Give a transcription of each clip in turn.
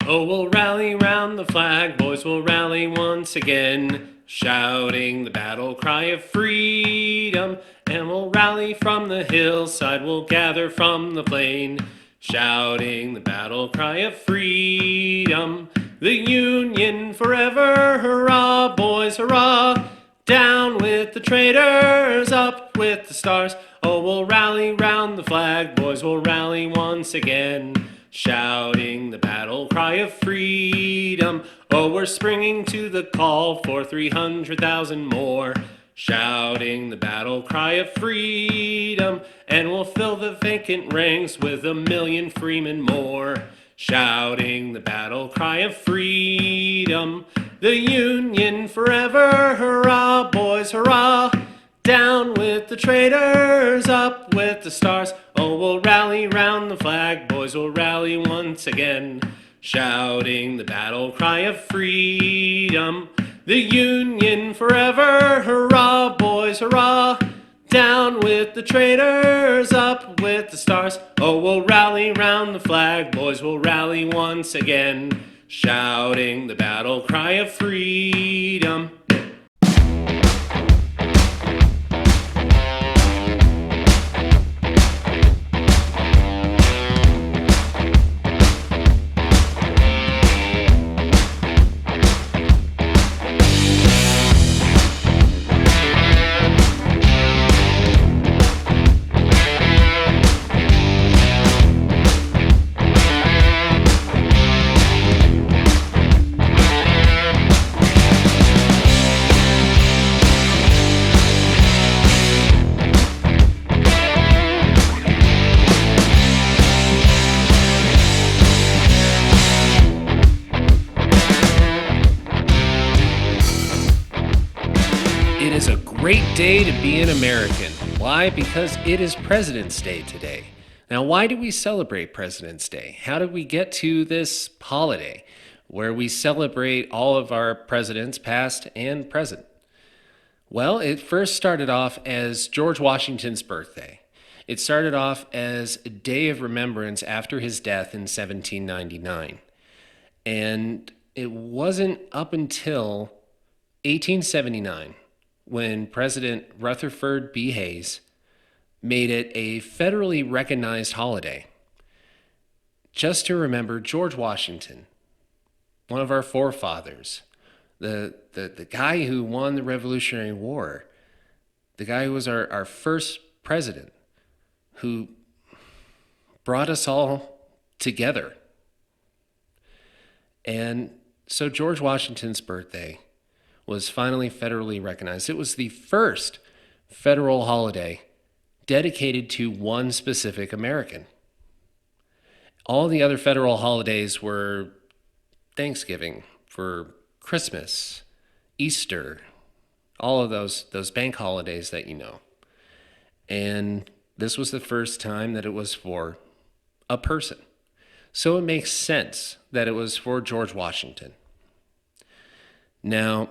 Oh, we'll rally round the flag, boys, we'll rally once again, shouting the battle cry of freedom. And we'll rally from the hillside, we'll gather from the plain, shouting the battle cry of freedom. The Union forever, hurrah, boys, hurrah! Down with the traitors, up with the stars. Oh, we'll rally round the flag, boys, we'll rally once again, shouting the battle cry of freedom. Oh, we're springing to the call for 300,000 more, shouting the battle cry of freedom. And we'll fill the vacant ranks with 1,000,000 freemen more, shouting the battle cry of freedom. The Union forever, hurrah, boys, hurrah! Down with the traitors, up with the stars. Oh, we'll rally round the flag, boys, we'll rally once again, shouting the battle cry of freedom. The Union forever, hurrah, boys, hurrah! Down with the traitors, up with the stars. Oh, we'll rally round the flag, boys, we'll rally once again, shouting the battle cry of freedom. It is a great day to be an American. Why? Because it is President's Day today. Now, why do we celebrate President's Day? How did we get to this holiday where we celebrate all of our presidents, past and present? Well, it first started off as George Washington's birthday. It started off as a day of remembrance after his death in 1799. And it wasn't up until 1879 when President Rutherford B. Hayes made it a federally recognized holiday just to remember George Washington, one of our forefathers, the guy who won the Revolutionary War, the guy who was our first president, who brought us all together. And so George Washington's birthday was finally federally recognized. It was the first federal holiday dedicated to one specific American. All the other federal holidays were Thanksgiving, for Christmas, Easter, all of those bank holidays that you know. And this was the first time that it was for a person. So it makes sense that it was for George Washington. Now,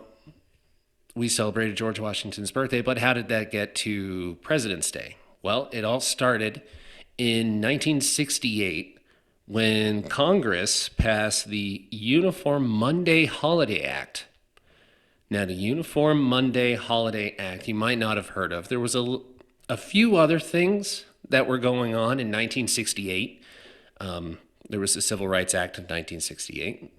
we celebrated George Washington's birthday, but how did that get to President's Day? Well, it all started in 1968 when Congress passed the Uniform Monday Holiday Act. Now, the Uniform Monday Holiday Act, you might not have heard of. There was a few other things that were going on in 1968. There was the Civil Rights Act of 1968.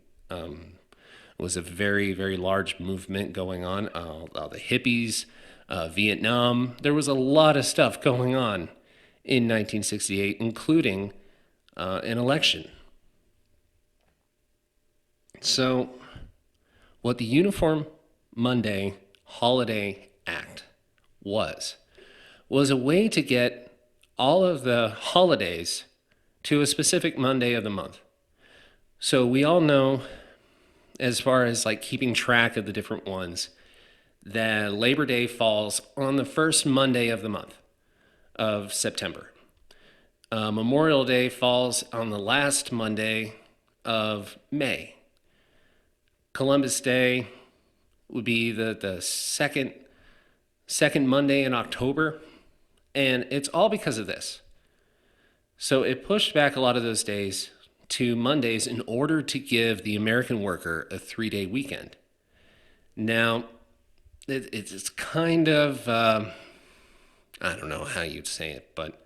It was a very, very large movement going on. All the hippies, Vietnam. There was a lot of stuff going on in 1968, including an election. So, what the Uniform Monday Holiday Act was a way to get all of the holidays to a specific Monday of the month. So we all know, as far as like keeping track of the different ones, that Labor Day falls on the first Monday of the month of September. Memorial Day falls on the last Monday of May. Columbus Day would be the second Monday in October. And it's all because of this. So it pushed back a lot of those days to Mondays in order to give the American worker a 3-day weekend. Now, it's kind of, I don't know how you'd say it, but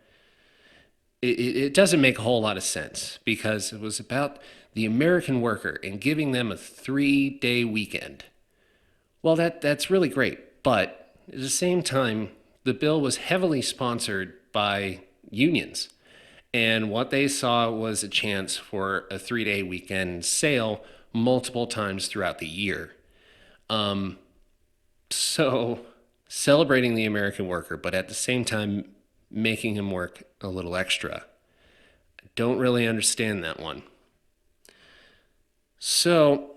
it doesn't make a whole lot of sense because it was about the American worker and giving them a 3-day weekend. Well, that's really great, but at the same time, the bill was heavily sponsored by unions. And what they saw was a chance for a 3-day weekend sale multiple times throughout the year. So celebrating the American worker, but at the same time making him work a little extra. I don't really understand that one. So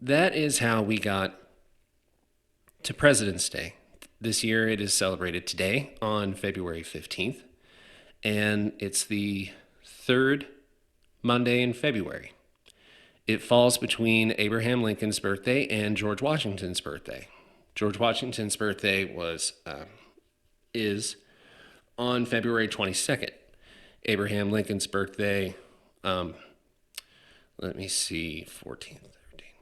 that is how we got to President's Day. This year it is celebrated today on February 15th, and it's the third Monday in February. It falls between Abraham Lincoln's birthday and George Washington's birthday. George Washington's birthday is on February 22nd. Abraham Lincoln's birthday, let me see, 14th, 13th,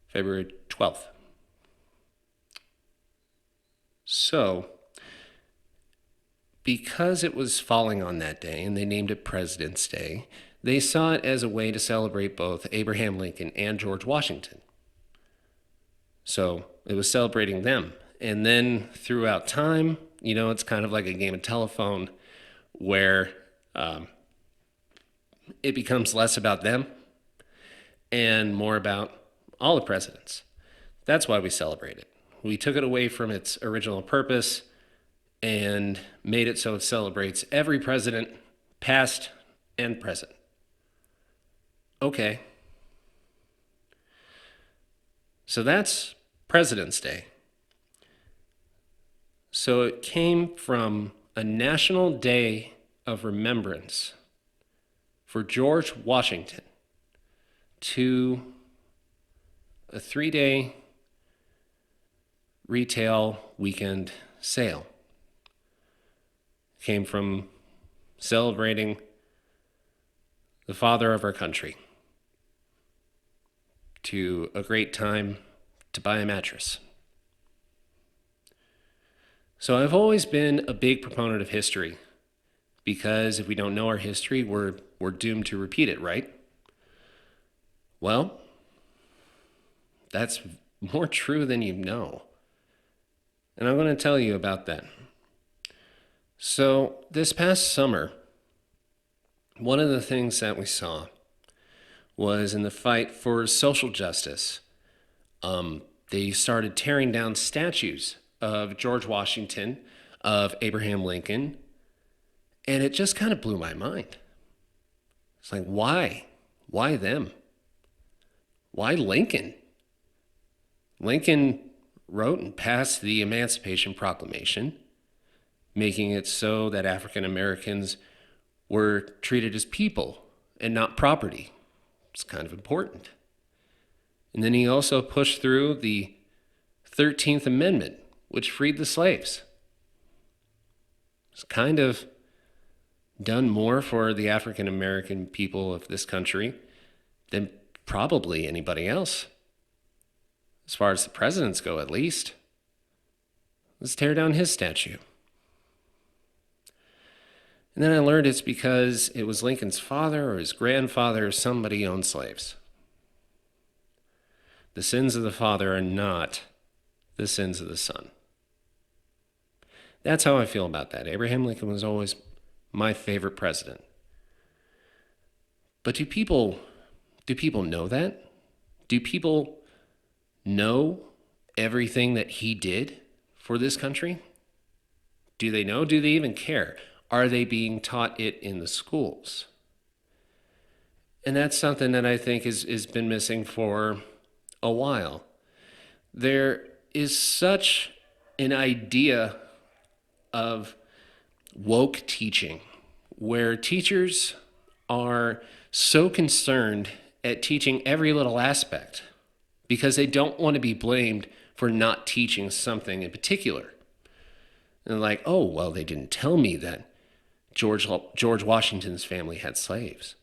February 12th. So, because it was falling on that day and they named it President's Day, they saw it as a way to celebrate both Abraham Lincoln and George Washington. So it was celebrating them. And then throughout time, it's kind of like a game of telephone where it becomes less about them and more about all the presidents. That's why we celebrate it. We took it away from its original purpose and made it so it celebrates every president, past and present. Okay. So that's President's Day. So it came from a national day of remembrance for George Washington to a 3-day retail weekend sale. Came from celebrating the father of our country to a great time to buy a mattress. So I've always been a big proponent of history because if we don't know our history, we're doomed to repeat it, right? Well, that's more true than you know. And I'm going to tell you about that. So this past summer, one of the things that we saw was in the fight for social justice. They started tearing down statues of George Washington, of Abraham Lincoln, and it just kind of blew my mind. It's like, why? Why them? Why Lincoln? Lincoln wrote and passed the Emancipation Proclamation, making it so that African Americans were treated as people and not property. It's kind of important. And then he also pushed through the 13th Amendment, which freed the slaves. It's kind of done more for the African American people of this country than probably anybody else. As far as the presidents go, at least. Let's tear down his statue. And then I learned it's because it was Lincoln's father or his grandfather or somebody owned slaves. The sins of the father are not the sins of the son. That's how I feel about that. Abraham Lincoln was always my favorite president. But do people know that? Do people know everything that he did for this country? Do they know? Do they even care? Are they being taught it in the schools? And that's something that I think has been missing for a while. There is such an idea of woke teaching where teachers are so concerned at teaching every little aspect because they don't want to be blamed for not teaching something in particular. And like, oh, well, they didn't tell me that George Washington's family had slaves.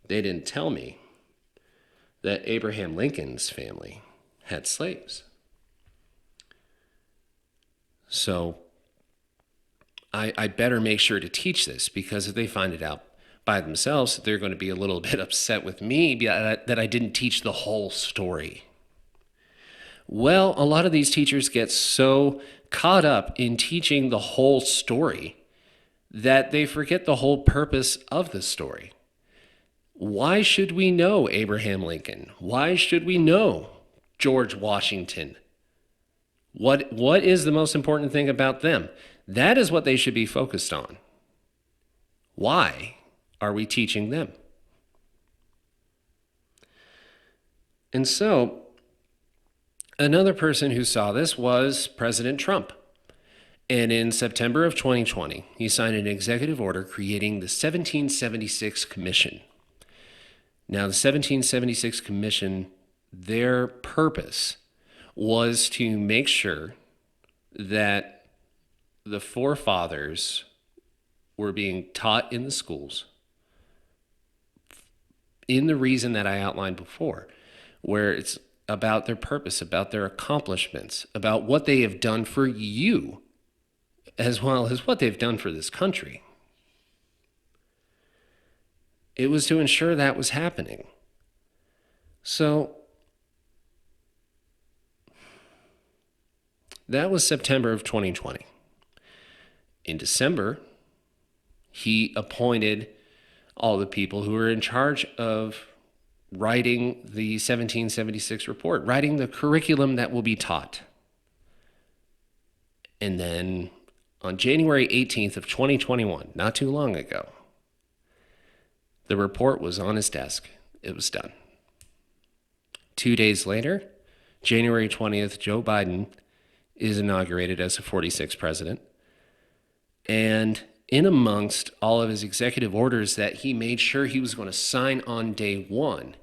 They didn't tell me that Abraham Lincoln's family had slaves. So I better make sure to teach this, because if they find it out by themselves, they're going to be a little bit upset with me that I didn't teach the whole story. Well, a lot of these teachers get so caught up in teaching the whole story that they forget the whole purpose of the story. Why should we know Abraham Lincoln? Why should we know George Washington? What is the most important thing about them? That is what they should be focused on. Why are we teaching them? And so, another person who saw this was President Trump. And in September of 2020, he signed an executive order creating the 1776 Commission. Now, the 1776 Commission, their purpose was to make sure that the forefathers were being taught in the schools in the reason that I outlined before, where it's about their purpose, about their accomplishments, about what they have done for you, as well as what they've done for this country. It was to ensure that was happening. So that was September of 2020. In December, he appointed all the people who were in charge of writing the 1776 report, writing the curriculum that will be taught. And then on January 18th of 2021, not too long ago, the report was on his desk. It was done. 2 days later, January 20th, Joe Biden is inaugurated as the 46th president. And in amongst all of his executive orders that he made sure he was going to sign on day one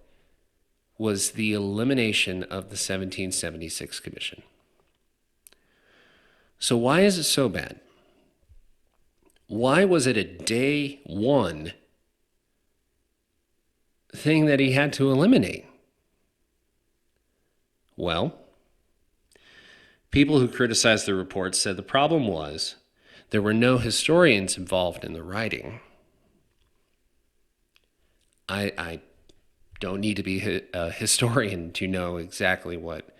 was the elimination of the 1776 Commission. So why is it so bad? Why was it a day one thing that he had to eliminate? Well, people who criticized the report said the problem was there were no historians involved in the writing. I don't need to be a historian to know exactly what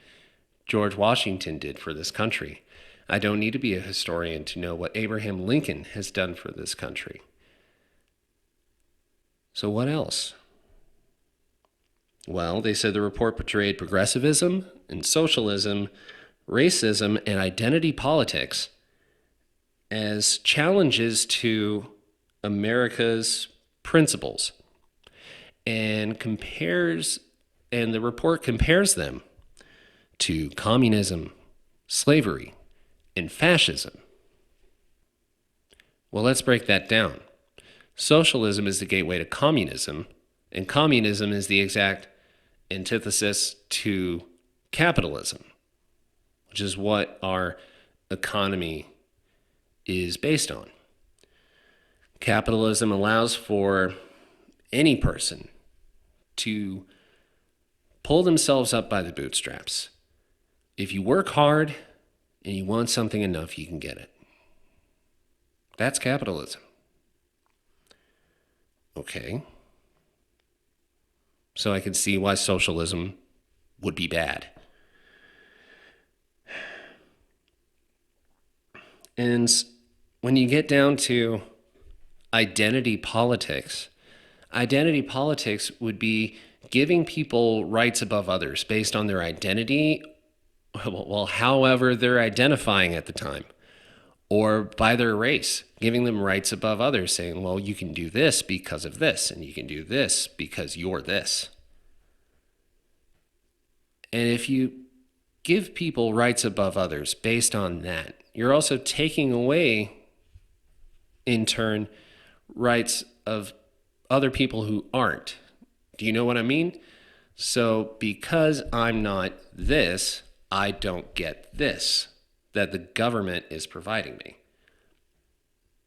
George Washington did for this country. I don't need to be a historian to know what Abraham Lincoln has done for this country. So what else? Well, they said the report portrayed progressivism and socialism, racism, and identity politics as challenges to America's principles, and the report compares them to communism, slavery, and fascism. Well, let's break that down. Socialism is the gateway to communism, and communism is the exact antithesis to capitalism, which is what our economy is based on. Capitalism allows for any person to pull themselves up by the bootstraps. If you work hard and you want something enough, you can get it. That's capitalism. Okay. So I can see why socialism would be bad. And when you get down to identity politics would be giving people rights above others based on their identity, well, however they're identifying at the time, or by their race, giving them rights above others, saying, well, you can do this because of this, and you can do this because you're this. And if you give people rights above others based on that, you're also taking away, in turn, rights of other people who aren't. Do you know what I mean? So because I'm not this, I don't get this that the government is providing me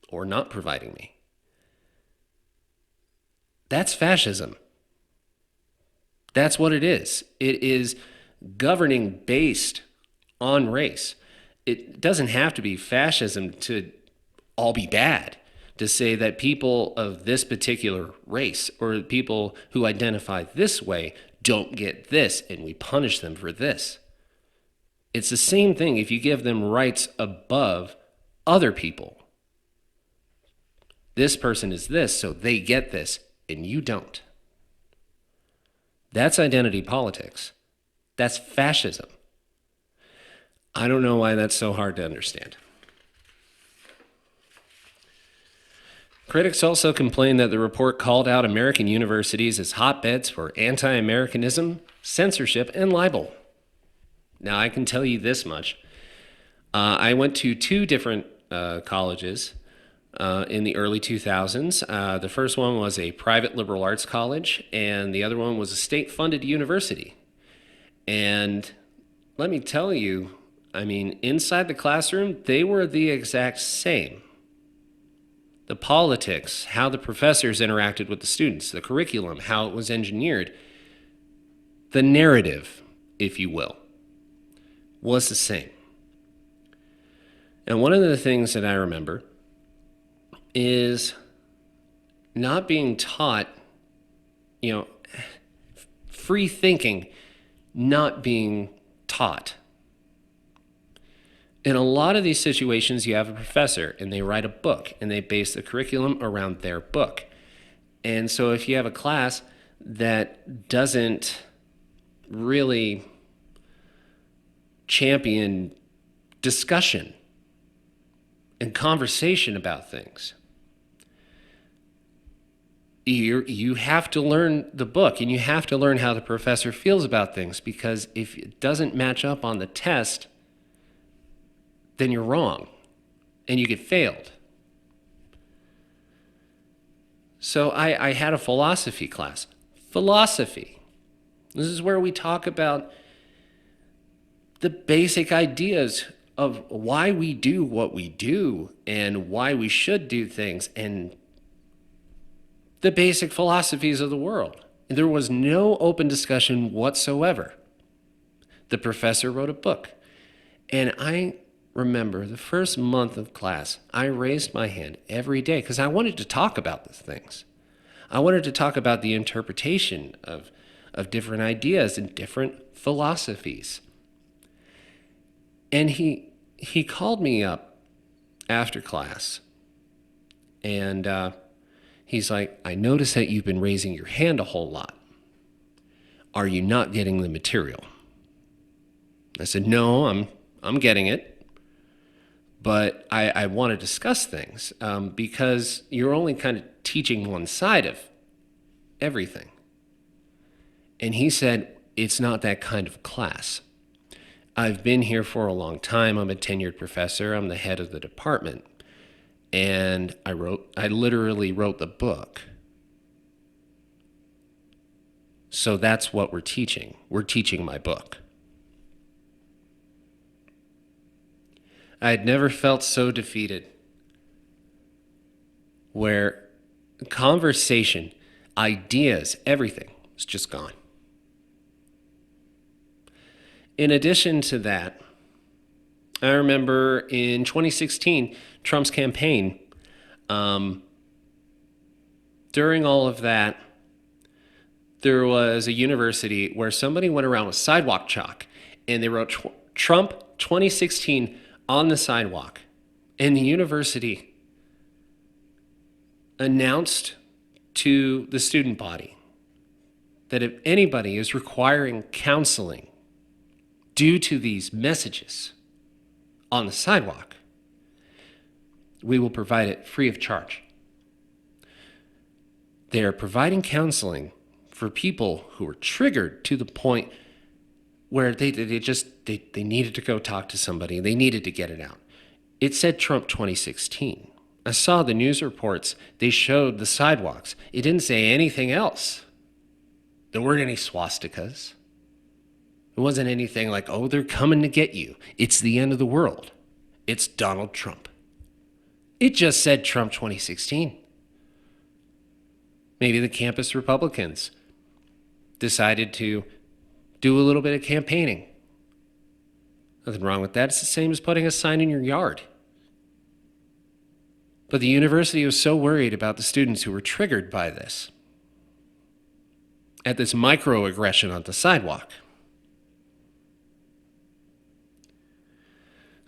or not providing me. That's fascism. That's what it is. It is governing based on race. It doesn't have to be fascism to all be bad, to say that people of this particular race or people who identify this way don't get this and we punish them for this. It's the same thing if you give them rights above other people. This person is this, so they get this, and you don't. That's identity politics. That's fascism. I don't know why that's so hard to understand. Critics also complained that the report called out American universities as hotbeds for anti-Americanism, censorship, and libel. Now, I can tell you this much. I went to two different colleges in the early 2000s. The first one was a private liberal arts college, and the other one was a state-funded university. And let me tell you, I mean, inside the classroom, they were the exact same. The politics, how the professors interacted with the students, the curriculum, how it was engineered, the narrative, if you will, was the same. And one of the things that I remember is not being taught, free thinking, not being taught. In a lot of these situations, you have a professor and they write a book and they base the curriculum around their book. And so if you have a class that doesn't really champion discussion and conversation about things, you have to learn the book and you have to learn how the professor feels about things, because if it doesn't match up on the test, then you're wrong and you get failed. So I had a philosophy class. Philosophy. This is where we talk about the basic ideas of why we do what we do and why we should do things and the basic philosophies of the world. There was no open discussion whatsoever. The professor wrote a book, and I remember the first month of class, I raised my hand every day because I wanted to talk about these things. I wanted to talk about the interpretation of different ideas and different philosophies. And he called me up after class, and he's like, I noticed that you've been raising your hand a whole lot. Are you not getting the material? I said, no, I'm getting it. But I want to discuss things because you're only kind of teaching one side of everything. And he said, it's not that kind of class. I've been here for a long time. I'm a tenured professor. I'm the head of the department. And I literally wrote the book. So that's what we're teaching. We're teaching my book. I had never felt so defeated, where conversation, ideas, everything was just gone. In addition to that, I remember in 2016, Trump's campaign, during all of that, there was a university where somebody went around with sidewalk chalk and they wrote Trump 2016 on the sidewalk. And the university announced to the student body that if anybody is requiring counseling due to these messages on the sidewalk, we will provide it free of charge. They are providing counseling for people who are triggered to the point where they needed to go talk to somebody. They needed to get it out. It said Trump 2016. I saw the news reports. They showed the sidewalks. It didn't say anything else. There weren't any swastikas. It wasn't anything like, oh, they're coming to get you. It's the end of the world. It's Donald Trump. It just said Trump 2016. Maybe the campus Republicans decided to do a little bit of campaigning. Nothing wrong with that. It's the same as putting a sign in your yard. But the university was so worried about the students who were triggered by this, at this microaggression on the sidewalk.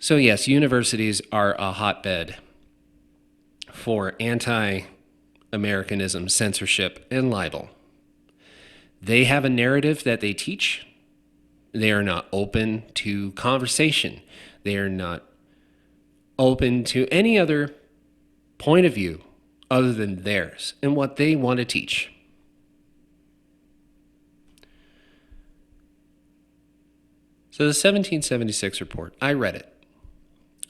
So yes, universities are a hotbed for anti-Americanism, censorship, and libel. They have a narrative that they teach. They are not open to conversation. They are not open to any other point of view other than theirs and what they want to teach. So the 1776 report, I read it.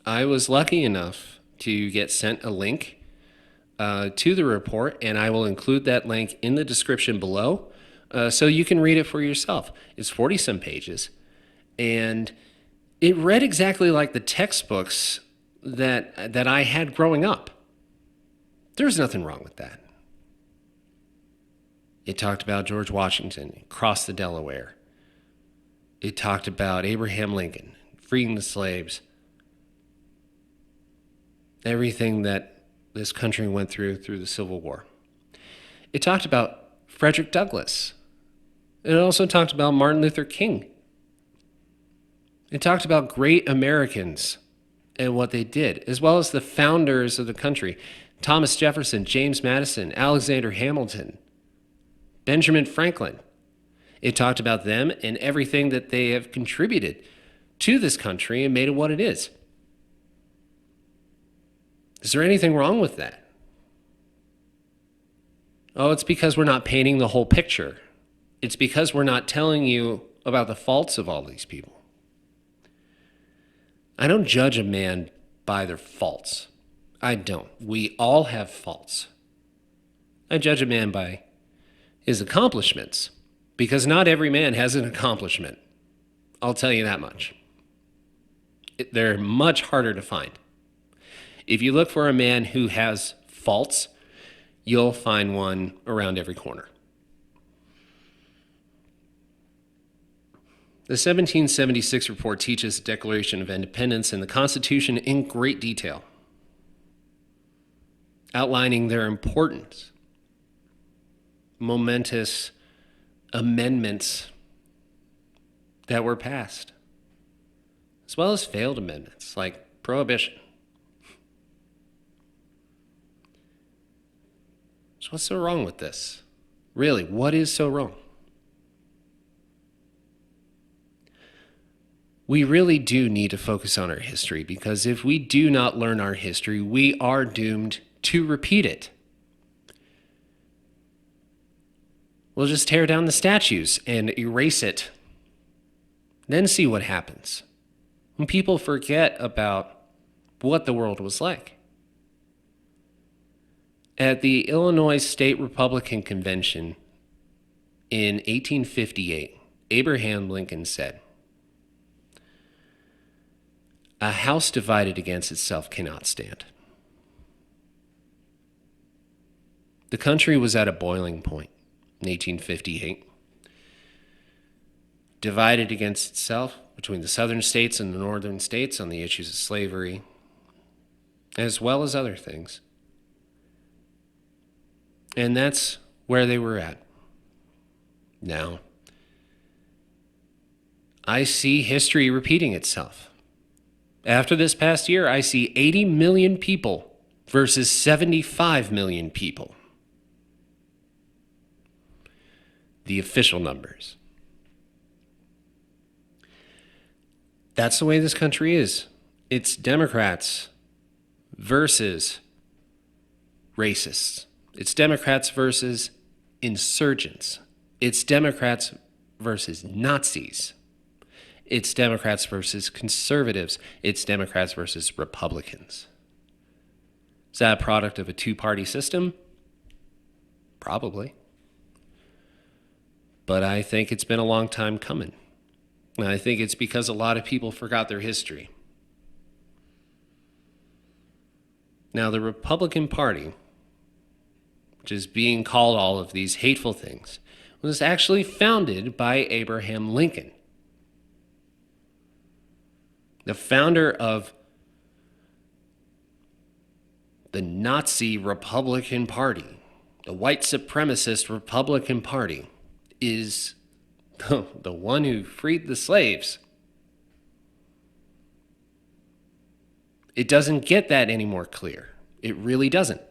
I was lucky enough to get sent a link to the report, and I will include that link in the description below so you can read it for yourself. It's 40-some pages, and it read exactly like the textbooks that I had growing up. There's nothing wrong with that. It talked about George Washington, crossed the Delaware. It talked about Abraham Lincoln, freeing the slaves. Everything that this country went through the Civil War. It talked about Frederick Douglass. It also talked about Martin Luther King. It talked about great Americans and what they did, as well as the founders of the country. Thomas Jefferson, James Madison, Alexander Hamilton, Benjamin Franklin. It talked about them and everything that they have contributed to this country and made it what it is. Is there anything wrong with that? Oh, it's because we're not painting the whole picture. It's because we're not telling you about the faults of all these people. I don't judge a man by their faults. I don't. We all have faults. I judge a man by his accomplishments, because not every man has an accomplishment. I'll tell you that much. They're much harder to find. If you look for a man who has faults, you'll find one around every corner. The 1776 report teaches the Declaration of Independence and the Constitution in great detail, outlining their important, momentous amendments that were passed, as well as failed amendments like prohibition. So what's so wrong with this? Really, what is so wrong? We really do need to focus on our history, because if we do not learn our history, we are doomed to repeat it. We'll just tear down the statues and erase it, then see what happens when people forget about what the world was like. At the Illinois State Republican Convention in 1858, Abraham Lincoln said, "A house divided against itself cannot stand." The country was at a boiling point in 1858, divided against itself between the southern states and the northern states on the issues of slavery, as well as other things. And that's where they were at. Now, I see history repeating itself. After this past year, I see 80 million people versus 75 million people. The official numbers. That's the way this country is. It's Democrats versus racists. It's Democrats versus insurgents. It's Democrats versus Nazis. It's Democrats versus conservatives. It's Democrats versus Republicans. Is that a product of a two-party system? Probably. But I think it's been a long time coming. And I think it's because a lot of people forgot their history. Now, the Republican Party, which is being called all of these hateful things, was actually founded by Abraham Lincoln, the founder of the Nazi Republican Party. The white supremacist Republican Party is the one who freed the slaves. It doesn't get that any more clear. It really doesn't.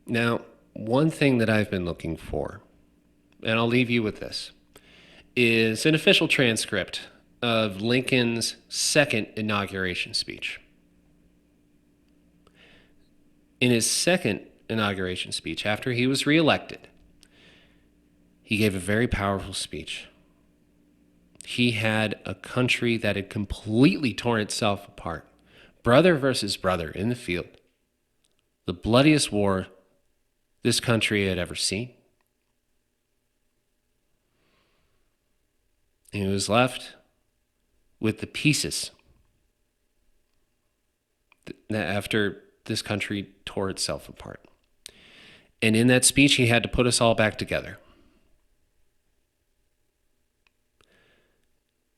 Now, one thing that I've been looking for, and I'll leave you with this, is an official transcript of Lincoln's second inauguration speech. In his second inauguration speech, after he was reelected, he gave a very powerful speech. He had a country that had completely torn itself apart, brother versus brother in the field, the bloodiest war this country had ever seen. And he was left with the pieces after this country tore itself apart. And in that speech, he had to put us all back together.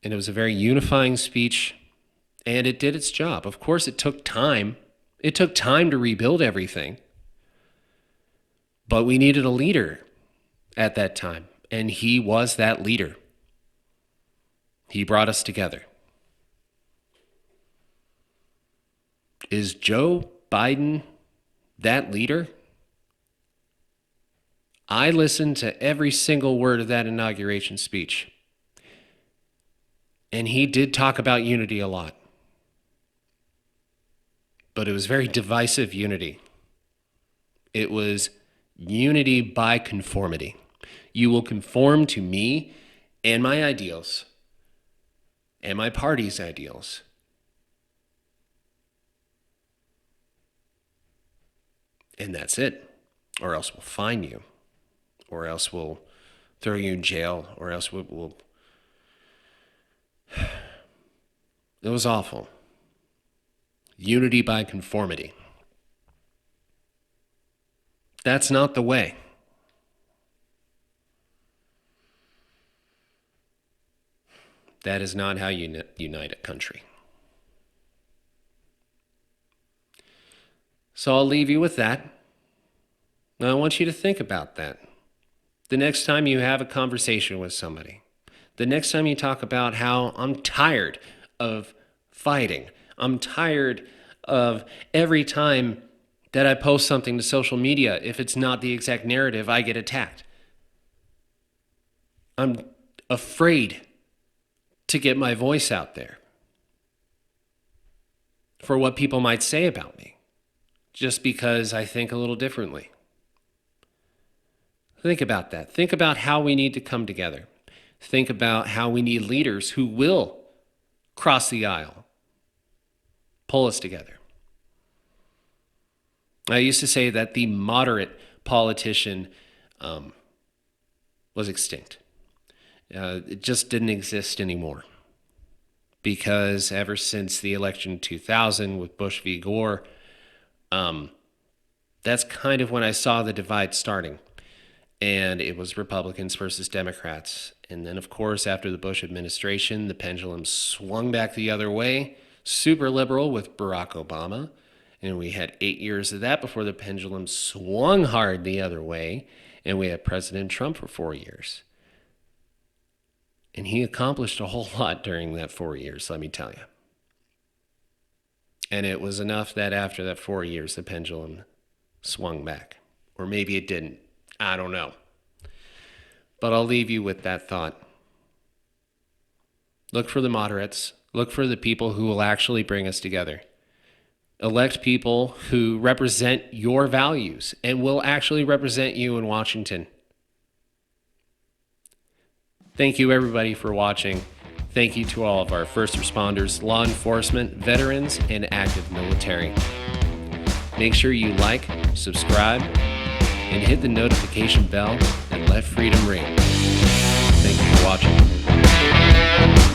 And it was a very unifying speech, and it did its job. Of course, it took time. It took time to rebuild everything. But we needed a leader at that time, and he was that leader. He brought us together. Is Joe Biden that leader? I listened to every single word of that inauguration speech. And he did talk about unity a lot. But it was very divisive unity. It was unity by conformity. You will conform to me and my ideals and my party's ideals. And that's it. Or else we'll fine you. Or else we'll throw you in jail. Or else we'll... It was awful. Unity by conformity. That's not the way. That is not how you unite a country. So I'll leave you with that. Now I want you to think about that. The next time you have a conversation with somebody, the next time you talk about how I'm tired of fighting, I'm tired of every time that I post something to social media, if it's not the exact narrative, I get attacked. I'm afraid to get my voice out there for what people might say about me, just because I think a little differently. Think about that. Think about how we need to come together. Think about how we need leaders who will cross the aisle, pull us together. I used to say that the moderate politician was extinct. It just didn't exist anymore. Because ever since the election in 2000 with Bush v. Gore, that's kind of when I saw the divide starting. And it was Republicans versus Democrats. And then, of course, after the Bush administration, the pendulum swung back the other way, super liberal with Barack Obama. And we had 8 years of that before the pendulum swung hard the other way. And we had President Trump for 4 years. And he accomplished a whole lot during that 4 years, let me tell you. And it was enough that after that 4 years, the pendulum swung back. Or maybe it didn't. I don't know. But I'll leave you with that thought. Look for the moderates. Look for the people who will actually bring us together. Elect people who represent your values and will actually represent you in Washington. Thank you, everybody, for watching. Thank you to all of our first responders, law enforcement, veterans, and active military. Make sure you like, subscribe, and hit the notification bell and let freedom ring. Thank you for watching.